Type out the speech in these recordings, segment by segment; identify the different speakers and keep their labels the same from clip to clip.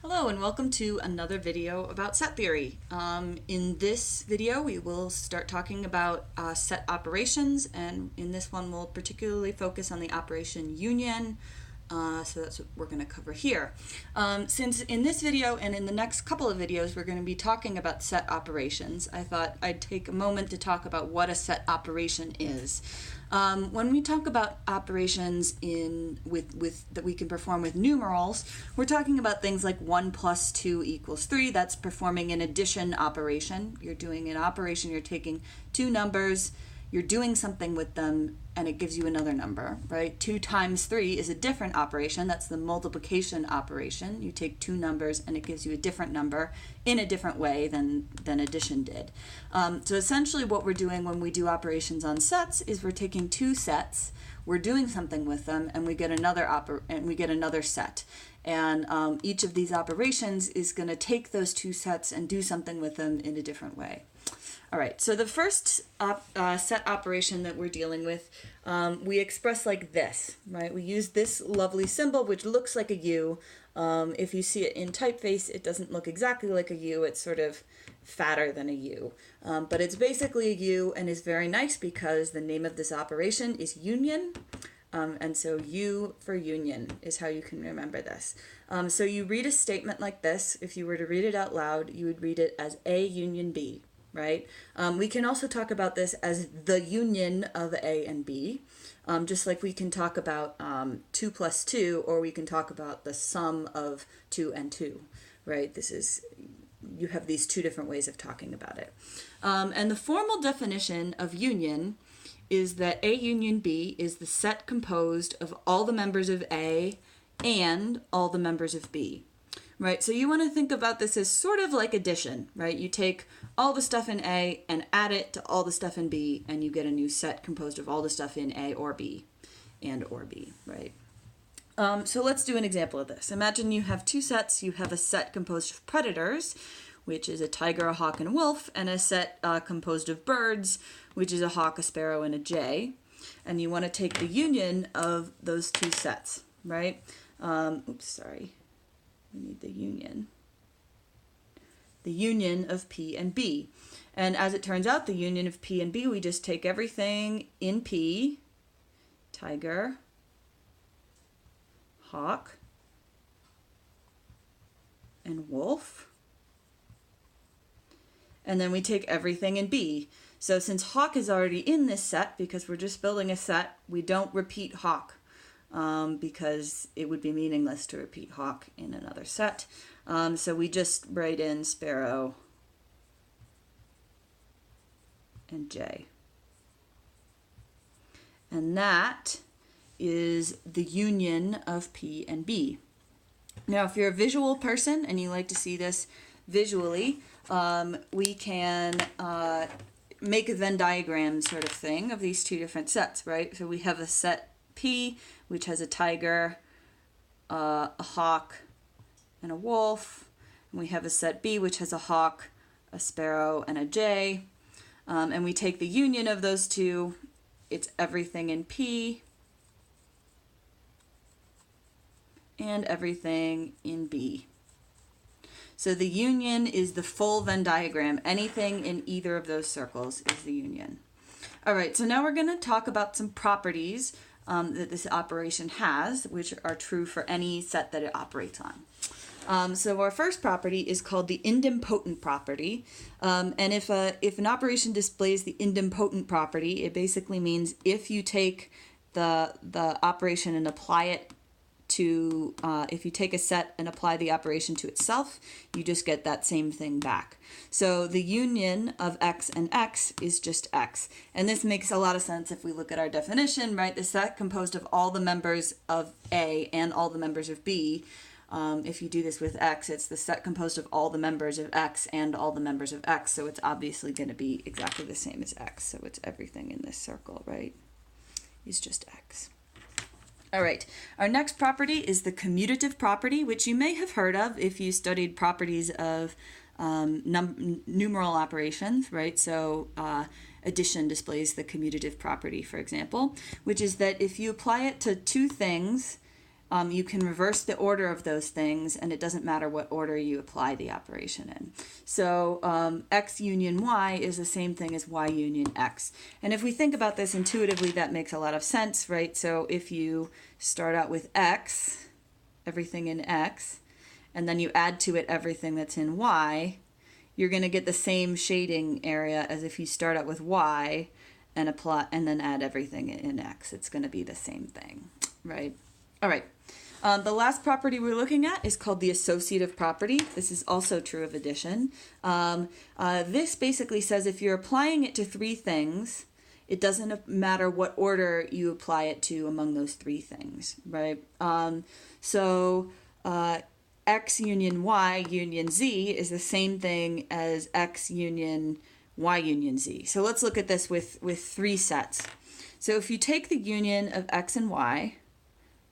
Speaker 1: Hello and welcome to another video about set theory. In this video we will start talking about set operations, and in this one we'll particularly focus on the operation union, so that's what we're going to cover here. Since in this video and in the next couple of videos we're going to be talking about set operations, I thought I'd take a moment to talk about what a set operation is. When we talk about operations that we can perform with numerals, we're talking about things like 1 plus 2 equals 3. That's performing an addition operation. You're doing an operation, you're taking two numbers, you're doing something with them, and it gives you another number, right? 2 times 3 is a different operation. That's the multiplication operation. You take two numbers and it gives you a different number in a different way than addition did. So essentially what we're doing when we do operations on sets is we're taking two sets, we're doing something with them, and we get another set. And each of these operations is going to take those two sets and do something with them in a different way. All right, so the first set operation that we're dealing with, we express like this, right? We use this lovely symbol, which looks like a U. If you see it in typeface, it doesn't look exactly like a U. It's sort of fatter than a U. But it's basically a U and is very nice because the name of this operation is union. And so U for union is how you can remember this. So you read a statement like this. If you were to read it out loud, you would read it as A union B. Right? We can also talk about this as the union of A and B, just like we can talk about 2 plus 2, or we can talk about the sum of 2 and 2, right? You have these two different ways of talking about it. And the formal definition of union is that A union B is the set composed of all the members of A and all the members of B. Right, so you want to think about this as sort of like addition, right? You take all the stuff in A and add it to all the stuff in B, and you get a new set composed of all the stuff in A or B and or B, right? So let's do an example of this. Imagine you have two sets. You have a set composed of predators, which is a tiger, a hawk, and a wolf, and a set composed of birds, which is a hawk, a sparrow, and a jay. And you want to take the union of those two sets, right? We need the union of P and B. And as it turns out, the union of P and B, we just take everything in P, tiger, hawk, and wolf. And then we take everything in B. So since hawk is already in this set, because we're just building a set, we don't repeat hawk. Because it would be meaningless to repeat hawk in another set. So we just write in sparrow and jay. And that is the union of P and B. Now, if you're a visual person and you like to see this visually, we can make a Venn diagram sort of thing of these two different sets, right? So we have a set P, which has a tiger, a hawk, and a wolf. And we have a set B, which has a hawk, a sparrow, and a jay. And we take the union of those two. It's everything in P and everything in B. So the union is the full Venn diagram. Anything in either of those circles is the union. All right, so now we're going to talk about some properties that this operation has, which are true for any set that it operates on. So our first property is called the idempotent property. And if an operation displays the idempotent property, it basically means if you take the operation and apply it to, if you take a set and apply the operation to itself, you just get that same thing back. So the union of x and x is just x. And this makes a lot of sense if we look at our definition, right? The set composed of all the members of A and all the members of B. If you do this with x, it's the set composed of all the members of x and all the members of x. So it's obviously going to be exactly the same as x. So it's everything in this circle, right? Is just x. All right, our next property is the commutative property, which you may have heard of if you studied properties of numeral operations, right? So addition displays the commutative property, for example, which is that if you apply it to two things, you can reverse the order of those things, and it doesn't matter what order you apply the operation in. So X union Y is the same thing as Y union X. And if we think about this intuitively, that makes a lot of sense, right? So if you start out with X, everything in X, and then you add to it everything that's in Y, you're going to get the same shading area as if you start out with Y and apply and then add everything in X. It's going to be the same thing, right? All right. The last property we're looking at is called the associative property. This is also true of addition. This basically says if you're applying it to three things, it doesn't matter what order you apply it to among those three things, right? X union Y union Z is the same thing as X union Y union Z. So let's look at this with three sets. So if you take the union of X and Y,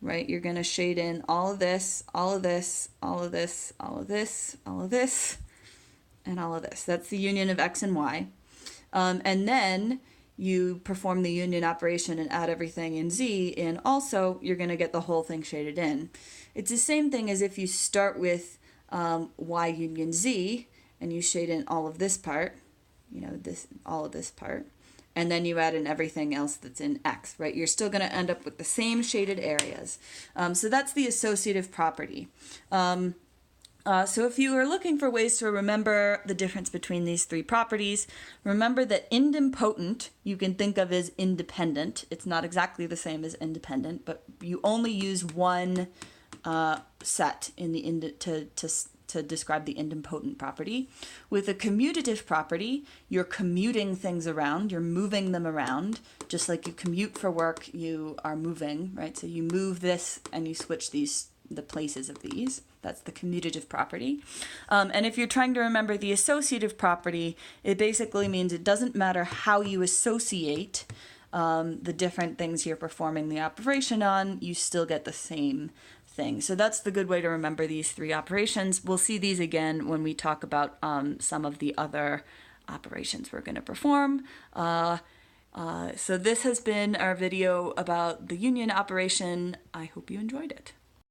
Speaker 1: right, you're going to shade in all of this, all of this, all of this, all of this, all of this, and all of this. That's the union of X and Y. And then you perform the union operation and add everything in Z, and also you're going to get the whole thing shaded in. It's the same thing as if you start with Y union Z and you shade in all of this part, all of this part, and then you add in everything else that's in X, right? You're still going to end up with the same shaded areas. So that's the associative property. So if you are looking for ways to remember the difference between these three properties, remember that idempotent you can think of as independent. It's not exactly the same as independent, but you only use one set in the to describe the idempotent property. With a commutative property, you're commuting things around, you're moving them around. Just like you commute for work, you are moving, right? So you move this and you switch the places of these. That's the commutative property. And if you're trying to remember the associative property, it basically means it doesn't matter how you associate the different things you're performing the operation on, you still get the same thing. So that's the good way to remember these three operations. We'll see these again when we talk about some of the other operations we're going to perform. So this has been our video about the union operation. I hope you enjoyed it.